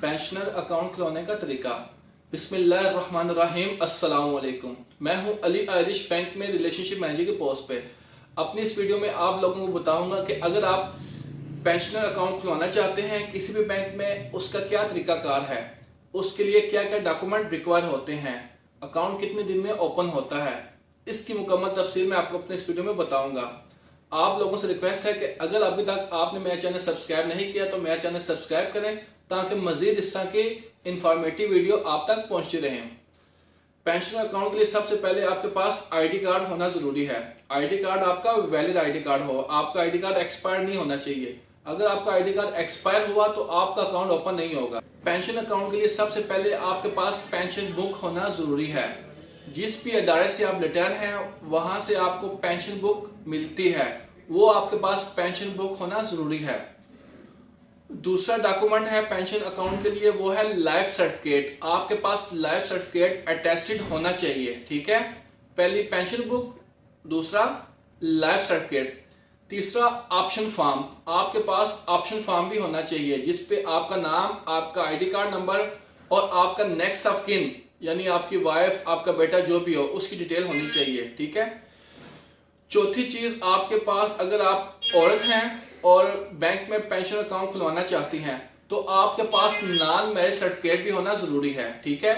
Pensioner account खुलवाने का तरीका। बिस्मिल्लाहिर्रहमानिर्रहीम, अस्सलाम वालेकुम। मैं हूं अली आयरिश बैंक में रिलेशनशिप मैनेजर के पोस्ट पे। अपनी इस वीडियो में आप लोगों को बताऊंगा कि अगर आप पेंशनर अकाउंट खुलवाना चाहते हैं किसी भी बैंक में, उसका क्या तरीकाकार है, उसके लिए क्या क्या डॉक्यूमेंट रिक्वायर होते हैं, अकाउंट कितने दिन में ओपन होता है, इसकी मुकम्मल तफसील मैं आपको अपने इस वीडियो में बताऊंगा। आप लोगों से रिक्वेस्ट है कि अगर अभी तक आपने मेरा चैनल सब्सक्राइब नहीं किया तो मेरा चैनल सब्सक्राइब करें ताकि मजीद इस तरह की इंफॉर्मेटिव वीडियो आप तक पहुंचती रहें। पेंशन अकाउंट के लिए सबसे पहले आपके पास आईडी कार्ड होना जरूरी है। आईडी कार्ड आपका वैलिड आईडी कार्ड हो, आपका आईडी कार्ड एक्सपायर नहीं होना चाहिए। अगर आपका आईडी कार्ड एक्सपायर हुआ तो आपका अकाउंट ओपन नहीं होगा। पेंशन अकाउंट के लिए सबसे पहले आपके पास पेंशन बुक होना जरूरी है। जिस भी इदारे से आप रिटर्न हैं वहां से आपको पेंशन बुक मिलती है, वो आपके पास पेंशन बुक होना जरूरी है। दूसरा डॉक्यूमेंट है पेंशन अकाउंट के लिए, वो है लाइफ सर्टिफिकेट। आपके पास लाइफ सर्टिफिकेट अटेस्टेड होना चाहिए, ठीक है। पहली पेंशन बुक, दूसरा लाइफ सर्टिफिकेट, तीसरा ऑप्शन फॉर्म। आपके पास ऑप्शन फॉर्म भी होना चाहिए जिसपे आपका नाम, आपका आईडी कार्ड नंबर और आपका नेक्स्ट ऑफ किन यानी आपकी वाइफ, आपका बेटा जो भी हो उसकी डिटेल होनी चाहिए, ठीक है। चौथी चीज, आपके पास अगर आप औरत हैं और बैंक में पेंशन अकाउंट खुलवाना चाहती हैं तो आपके पास नॉन मैरिज सर्टिफिकेट भी होना जरूरी है, ठीक है।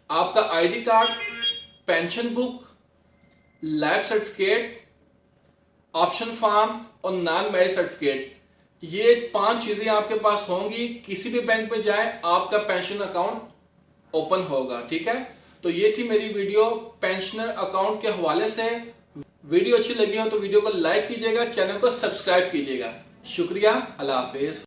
आपका ID card, pension book, life certificate, option form और नॉन मैरिज सर्टिफिकेट, ये 5 चीजें आपके पास होंगी। किसी भी बैंक में जाए आपका पेंशन अकाउंट ओपन होगा, ठीक है। तो ये थी मेरी वीडियो पेंशनर अकाउंट के हवाले से। वीडियो अच्छी लगी हो तो वीडियो को लाइक कीजिएगा, चैनल को सब्सक्राइब कीजिएगा। शुक्रिया, अल्लाह हाफिज।